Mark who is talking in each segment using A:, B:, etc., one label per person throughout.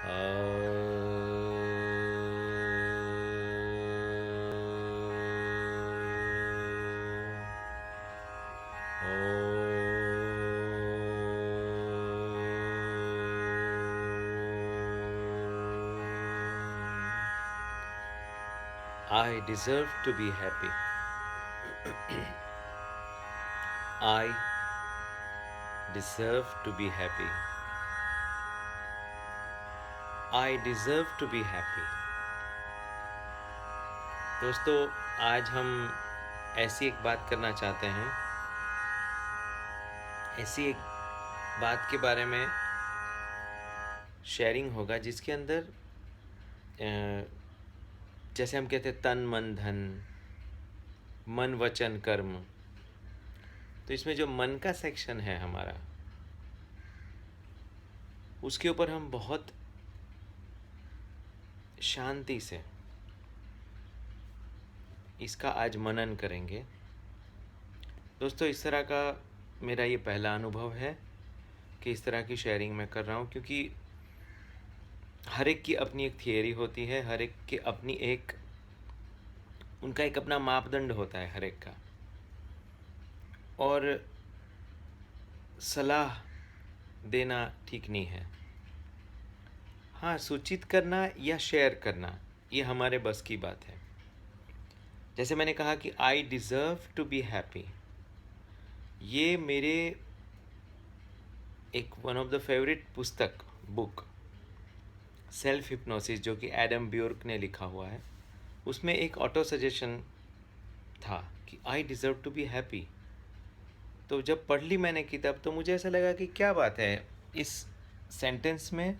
A: I deserve to be happy. I deserve to be happy. I deserve to be happy. दोस्तों, आज हम ऐसी एक बात करना चाहते हैं, ऐसी एक बात के बारे में शेयरिंग होगा जिसके अंदर जैसे हम कहते हैं तन मन धन, मन वचन कर्म। तो इसमें जो मन का सेक्शन है हमारा, उसके ऊपर हम बहुत शांति से इसका आज मनन करेंगे। दोस्तों, इस तरह का मेरा ये पहला अनुभव है कि इस तरह की शेयरिंग मैं कर रहा हूँ, क्योंकि हर एक की अपनी एक थियरी होती है, हर एक की अपनी एक उनका एक अपना मापदंड होता है हर एक का, और सलाह देना ठीक नहीं है। हाँ, सूचित करना या शेयर करना ये हमारे बस की बात है। जैसे मैंने कहा कि I deserve to be happy, ये मेरे एक वन ऑफ द फेवरेट पुस्तक बुक सेल्फ हिप्नोसिस, जो कि एडम ब्यूर्क ने लिखा हुआ है, उसमें एक ऑटो सजेशन था कि I deserve to be happy. तो जब पढ़ ली मैंने किताब, तो मुझे ऐसा लगा कि क्या बात है, इस सेंटेंस में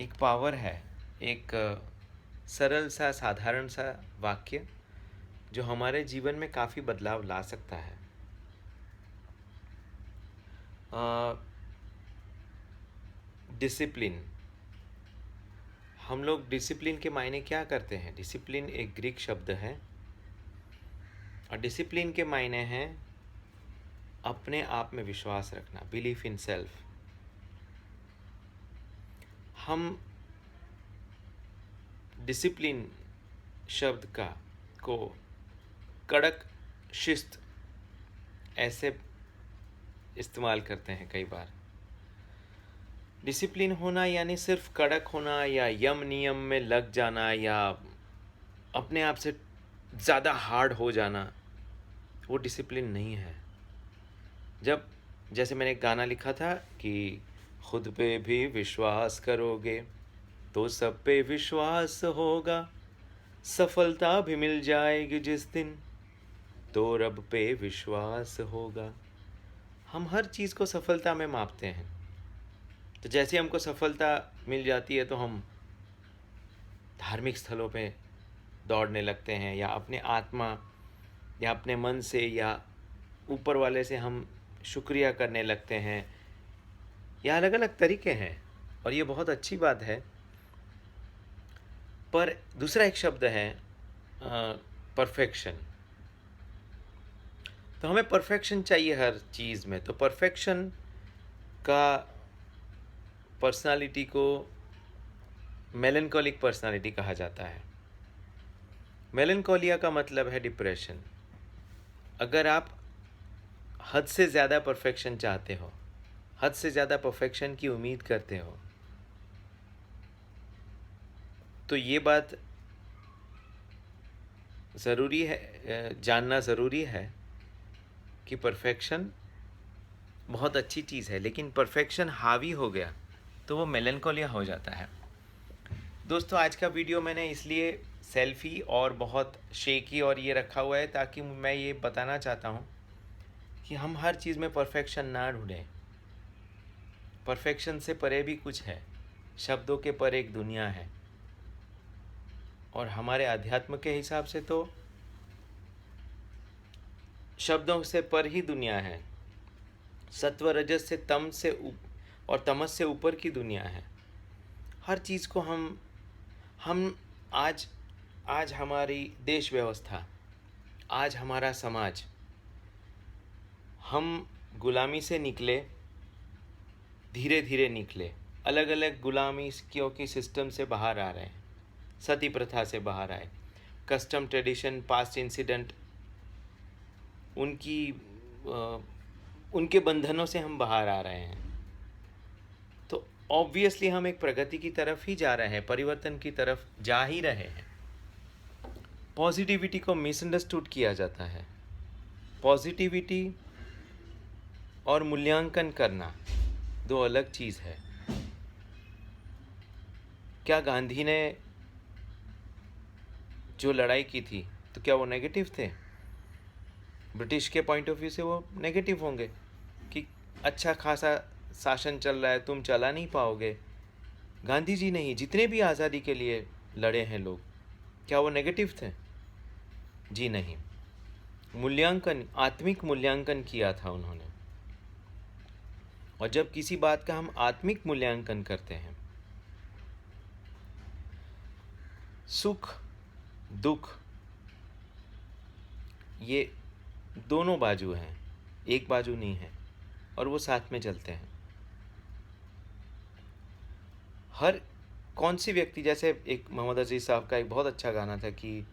A: एक पावर है, एक सरल सा साधारण सा वाक्य जो हमारे जीवन में काफ़ी बदलाव ला सकता है। डिसिप्लिन, हम लोग डिसिप्लिन के मायने क्या करते हैं? डिसिप्लिन एक ग्रीक शब्द है, और डिसिप्लिन के मायने हैं अपने आप में विश्वास रखना, बिलीफ इन सेल्फ। हम डिसिप्लिन शब्द को कड़क शिस्त ऐसे इस्तेमाल करते हैं कई बार। डिसिप्लिन होना यानी सिर्फ कड़क होना या यम नियम में लग जाना या अपने आप से ज़्यादा हार्ड हो जाना, वो डिसिप्लिन नहीं है। जब जैसे मैंने एक गाना लिखा था कि खुद पे भी विश्वास करोगे तो सब पे विश्वास होगा, सफलता भी मिल जाएगी जिस दिन तो रब पे विश्वास होगा। हम हर चीज़ को सफलता में मापते हैं। तो जैसे हमको सफलता मिल जाती है तो हम धार्मिक स्थलों पे दौड़ने लगते हैं, या अपने आत्मा या अपने मन से या ऊपर वाले से हम शुक्रिया करने लगते हैं, या अलग अलग तरीके हैं, और ये बहुत अच्छी बात है। पर दूसरा एक शब्द है परफेक्शन। तो हमें परफेक्शन चाहिए हर चीज़ में। तो परफेक्शन का पर्सनालिटी को मेलनकोलिक पर्सनालिटी कहा जाता है। मेलनकोलिया का मतलब है डिप्रेशन। अगर आप हद से ज़्यादा परफेक्शन चाहते हो, हद से ज़्यादा परफेक्शन की उम्मीद करते हो, तो ये बात ज़रूरी है, जानना ज़रूरी है कि परफेक्शन बहुत अच्छी चीज़ है, लेकिन परफेक्शन हावी हो गया तो वो मेलनकोलिया हो जाता है। दोस्तों, आज का वीडियो मैंने इसलिए सेल्फी और बहुत शेकी और ये रखा हुआ है ताकि मैं ये बताना चाहता हूँ कि हम हर चीज़ में परफेक्शन ना ढूंढें। परफेक्शन से परे भी कुछ है, शब्दों के पर एक दुनिया है, और हमारे अध्यात्म के हिसाब से तो शब्दों से पर ही दुनिया है। सत्व रजस से तम से और तमस से ऊपर की दुनिया है। हर चीज़ को हम आज हमारी देश व्यवस्था, आज हमारा समाज, हम गुलामी से निकले, धीरे धीरे निकले, अलग अलग गुलामी की सिस्टम से बाहर आ रहे हैं, सती प्रथा से बाहर आए, कस्टम ट्रेडिशन पास्ट इंसिडेंट उनकी उनके बंधनों से हम बाहर आ रहे हैं। तो ऑब्वियसली हम एक प्रगति की तरफ ही जा रहे हैं, परिवर्तन की तरफ जा ही रहे हैं। पॉजिटिविटी को मिसअंडरस्टूड किया जाता है। पॉजिटिविटी और मूल्यांकन करना दो अलग चीज़ है। क्या गांधी ने जो लड़ाई की थी तो क्या वो नेगेटिव थे? ब्रिटिश के पॉइंट ऑफ व्यू से वो नेगेटिव होंगे कि अच्छा खासा शासन चल रहा है, तुम चला नहीं पाओगे। गांधी जी नहीं, जितने भी आज़ादी के लिए लड़े हैं लोग, क्या वो नेगेटिव थे? जी नहीं। मूल्यांकन, आत्मिक मूल्यांकन किया था उन्होंने। और जब किसी बात का हम आत्मिक मूल्यांकन करते हैं, सुख दुख ये दोनों बाजू हैं, एक बाजू नहीं है, और वो साथ में चलते हैं। हर कौन सी व्यक्ति, जैसे एक मोहम्मद अजीज़ साहब का एक बहुत अच्छा गाना था कि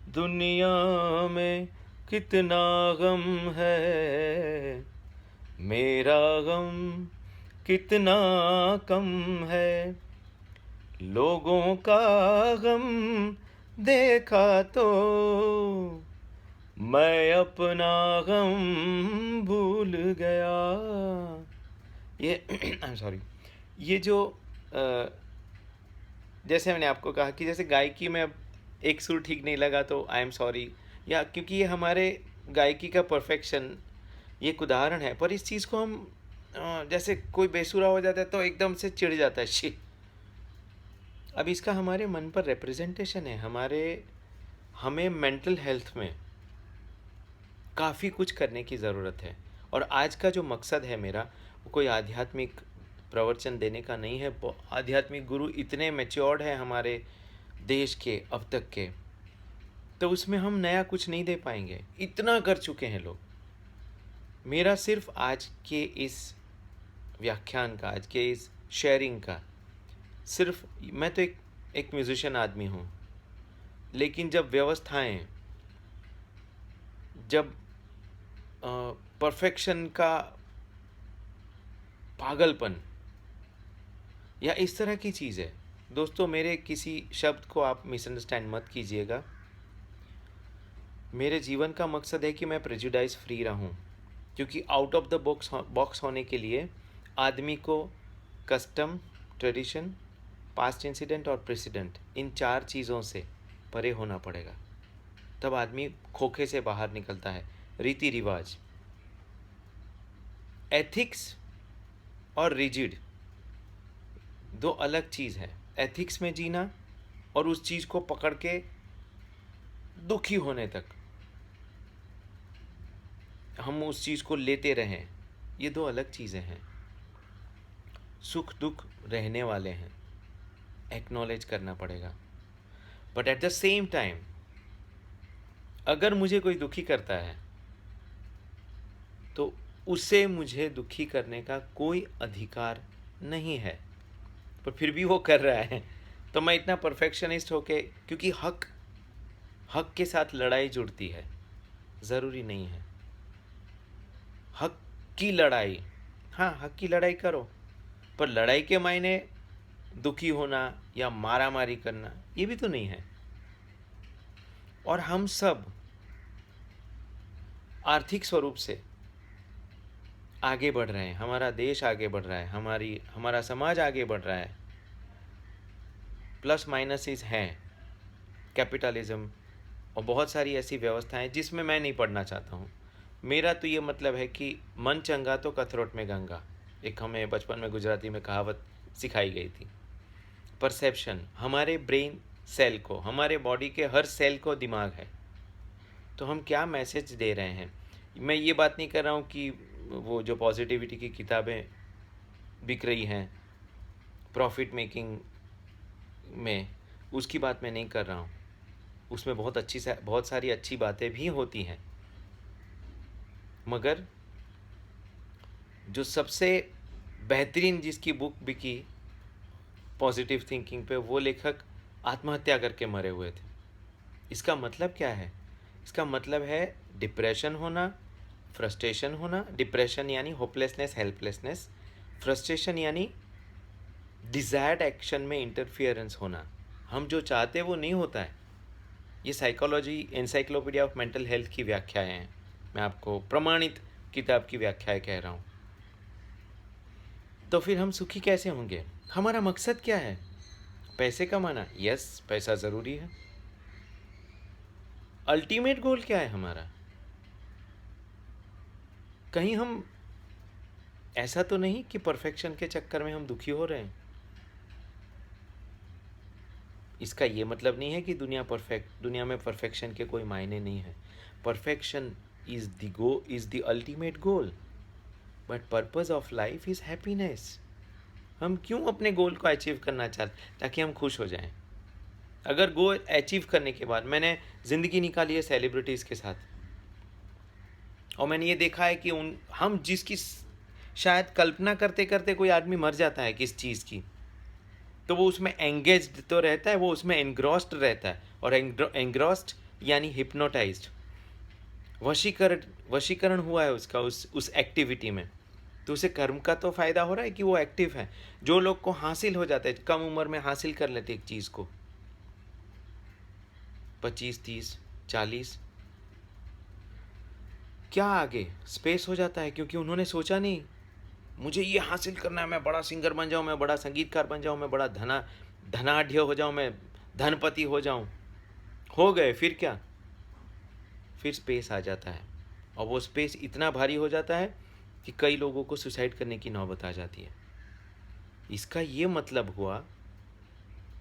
A: दुनिया में कितना गम है, मेरा गम कितना कम है, लोगों का गम देखा तो मैं अपना गम भूल गया। ये आई एम सॉरी, ये जो जैसे मैंने आपको कहा कि जैसे गायकी में अब एक सुर ठीक नहीं लगा तो आई एम सॉरी, या क्योंकि ये हमारे गायकी का परफेक्शन ये एक उदाहरण है। पर इस चीज़ को हम जैसे कोई बेसुरा हो जाता है तो एकदम से चिढ़ जाता है, शी। अब इसका हमारे मन पर रिप्रेजेंटेशन है। हमें मेंटल हेल्थ में काफ़ी कुछ करने की ज़रूरत है। और आज का जो मकसद है मेरा, वो कोई आध्यात्मिक प्रवचन देने का नहीं है। आध्यात्मिक गुरु इतने मैच्योर्ड हैं हमारे देश के अब तक के, तो उसमें हम नया कुछ नहीं दे पाएंगे, इतना कर चुके हैं लोग। मेरा सिर्फ आज के इस व्याख्यान का, आज के इस शेयरिंग का, सिर्फ मैं तो एक म्यूजिशियन आदमी हूँ, लेकिन जब व्यवस्थाएं, जब परफेक्शन का पागलपन या इस तरह की चीज़ है, दोस्तों मेरे किसी शब्द को आप मिसअंडरस्टैंड मत कीजिएगा। मेरे जीवन का मकसद है कि मैं प्रेजुडाइज फ्री रहूं, क्योंकि आउट ऑफ द बॉक्स होने के लिए आदमी को कस्टम, ट्रेडिशन, पास्ट इंसिडेंट और प्रेसिडेंट, इन चार चीज़ों से परे होना पड़ेगा। तब आदमी खोखे से बाहर निकलता है। रीति रिवाज, एथिक्स और रिजिड दो अलग चीज़ है। एथिक्स में जीना और उस चीज़ को पकड़ के दुखी होने तक हम उस चीज़ को लेते रहें, ये दो अलग चीज़ें हैं। सुख दुख रहने वाले हैं, एक्नॉलेज करना पड़ेगा। But at the same time अगर मुझे कोई दुखी करता है तो उसे मुझे दुखी करने का कोई अधिकार नहीं है, पर फिर भी वो कर रहा है, तो मैं इतना परफेक्शनिस्ट होके, क्योंकि हक के साथ लड़ाई जुड़ती है, ज़रूरी नहीं है हक की लड़ाई। हाँ, हक की लड़ाई करो, पर लड़ाई के मायने दुखी होना या मारामारी करना ये भी तो नहीं है। और हम सब आर्थिक स्वरूप से आगे बढ़ रहे हैं, हमारा देश आगे बढ़ रहा है, हमारा समाज आगे बढ़ रहा है। प्लस माइनसेस हैं, कैपिटलिज्म और बहुत सारी ऐसी व्यवस्थाएं जिसमें मैं नहीं पढ़ना चाहता हूँ। मेरा तो ये मतलब है कि मन चंगा तो कथरोट में गंगा, एक हमें बचपन में गुजराती में कहावत सिखाई गई थी। परसेप्शन, हमारे ब्रेन सेल को, हमारे बॉडी के हर सेल को दिमाग है, तो हम क्या मैसेज दे रहे हैं। मैं ये बात नहीं कर रहा हूँ कि वो जो पॉजिटिविटी की किताबें बिक रही हैं प्रॉफिट मेकिंग में, उसकी बात मैं नहीं कर रहा हूँ। उसमें बहुत सारी अच्छी बातें भी होती हैं, मगर जो सबसे बेहतरीन जिसकी बुक बिकी पॉजिटिव थिंकिंग पे, वो लेखक आत्महत्या करके मरे हुए थे। इसका मतलब क्या है? इसका मतलब है डिप्रेशन होना, फ्रस्ट्रेशन होना। डिप्रेशन यानी होपलेसनेस, हेल्पलेसनेस। फ्रस्ट्रेशन यानी डिज़ायर्ड एक्शन में इंटरफियरेंस होना। हम जो चाहते हैं वो नहीं होता है। ये psychology encyclopedia of mental health की व्याख्याएं हैं। मैं आपको प्रमाणित किताब की व्याख्याएं कह रहा हूँ। तो फिर हम सुखी कैसे होंगे? हमारा मकसद क्या है? पैसे कमाना? यस, पैसा ज़रूरी है। अल्टीमेट गोल क्या है हमारा? कहीं हम ऐसा तो नहीं कि परफेक्शन के चक्कर में हम दुखी हो रहे हैं? इसका ये मतलब नहीं है कि दुनिया में परफेक्शन के कोई मायने नहीं है। Perfection is the ultimate goal, but purpose of life is happiness. हम क्यों अपने गोल को अचीव करना चाहते? ताकि हम खुश हो जाएं। अगर गोल अचीव करने के बाद, मैंने ज़िंदगी निकाली है सेलिब्रिटीज़ के साथ, और मैंने ये देखा है कि हम जिसकी शायद कल्पना करते करते कोई आदमी मर जाता है किस चीज़ की, तो वो उसमें एंगेज्ड तो रहता है, वो उसमें एनग्रॉस्ड रहता है। और एनग्रॉस्ड यानी हिप्नोटाइज्ड, वशीकरण हुआ है उसका उस एक्टिविटी में। तो उसे कर्म का तो फायदा हो रहा है कि वो एक्टिव है। जो लोग को हासिल हो जाता है, कम उम्र में हासिल कर लेते एक चीज़ को, 25, 30, 40, क्या आगे स्पेस हो जाता है, क्योंकि उन्होंने सोचा नहीं मुझे ये हासिल करना है, मैं बड़ा सिंगर बन जाऊँ, मैं बड़ा संगीतकार बन जाऊँ, मैं बड़ा धनाढ्य हो जाऊँ, मैं धनपति हो जाऊँ। हो गए, फिर क्या? फिर स्पेस आ जाता है, और वो स्पेस इतना भारी हो जाता है कि कई लोगों को सुसाइड करने की नौबत आ जाती है। इसका ये मतलब हुआ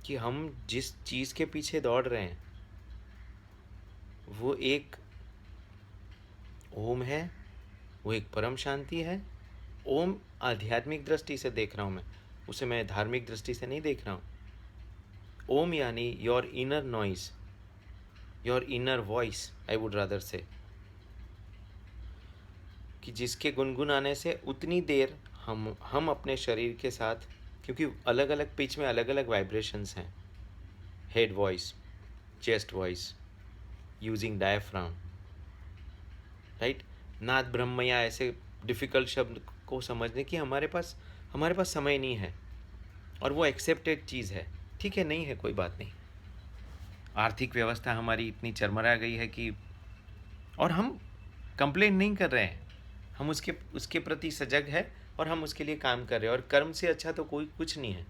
A: कि हम जिस चीज़ के पीछे दौड़ रहे हैं वो एक ओम है, वो एक परम शांति है। ओम आध्यात्मिक दृष्टि से देख रहा हूँ मैं, उसे मैं धार्मिक दृष्टि से नहीं देख रहा हूँ। ओम यानी your inner noise, your inner voice, I would rather से, कि जिसके गुनगुनाने से उतनी देर हम अपने शरीर के साथ, क्योंकि अलग अलग पिच में अलग अलग वाइब्रेशंस हैं, head voice, chest voice, using diaphragm, right. नाद ब्रह्म या ऐसे डिफ़िकल्ट शब्द को समझने की हमारे पास समय नहीं है, और वो एक्सेप्टेड चीज़ है। ठीक है, नहीं है, कोई बात नहीं। आर्थिक व्यवस्था हमारी इतनी चरमरा गई है कि, और हम कंप्लेन नहीं कर रहे हैं, हम उसके प्रति सजग है और हम उसके लिए काम कर रहे हैं। और कर्म से अच्छा तो कोई कुछ नहीं है।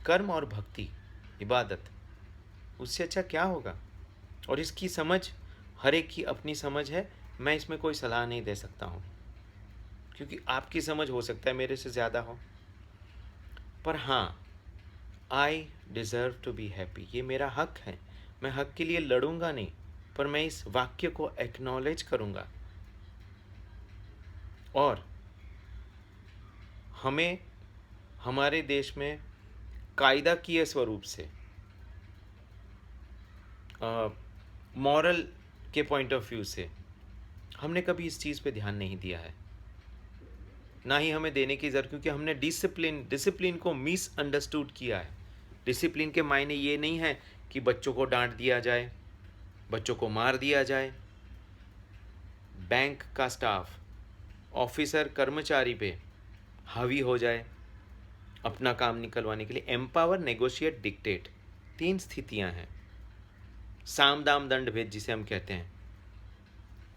A: कर्म और भक्ति, इबादत, उससे अच्छा क्या होगा? और इसकी समझ हर एक की अपनी समझ है। मैं इसमें कोई सलाह नहीं दे सकता हूँ, क्योंकि आपकी समझ हो सकता है मेरे से ज़्यादा हो। पर हाँ, I deserve to be happy, ये मेरा हक है। मैं हक के लिए लड़ूंगा नहीं, पर मैं इस वाक्य को एक्नॉलेज करूंगा। और हमें हमारे देश में कायदाकीय स्वरूप से, मॉरल के पॉइंट ऑफ व्यू से, हमने कभी इस चीज़ पे ध्यान नहीं दिया है, ना ही हमें देने की ज़रूरत, क्योंकि हमने डिसिप्लिन को मिसअंडरस्टूड किया है। डिसिप्लिन के मायने ये नहीं है कि बच्चों को डांट दिया जाए, बच्चों को मार दिया जाए, बैंक का स्टाफ, ऑफिसर कर्मचारी पे हावी हो जाए अपना काम निकलवाने के लिए। एम्पावर, नेगोशिएट, डिक्टेट, 3 स्थितियां हैं। साम दाम दंड भेद जिसे हम कहते हैं।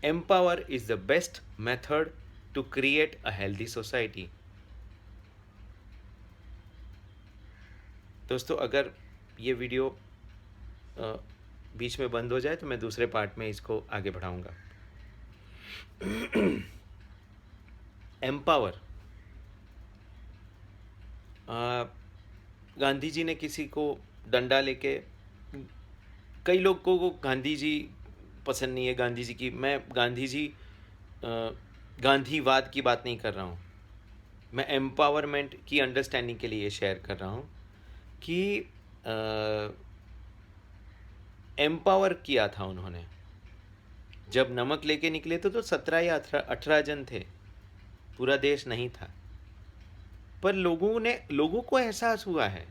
A: Empower is the best method to create a healthy society. दोस्तों, अगर ये वीडियो बीच में बंद हो जाए तो मैं दूसरे पार्ट में इसको आगे बढ़ाऊंगा। एम्पावर, गांधी जी ने किसी को डंडा लेके, कई लोगों को गांधी जी पसंद नहीं है, गांधी जी की, मैं गांधीवाद की बात नहीं कर रहा हूँ, मैं एम्पावरमेंट की अंडरस्टैंडिंग के लिए शेयर कर रहा हूँ कि एम्पावर किया था उन्होंने। जब नमक लेके निकले थे तो 17 या 18 जन थे, पूरा देश नहीं था, पर लोगों को एहसास हुआ है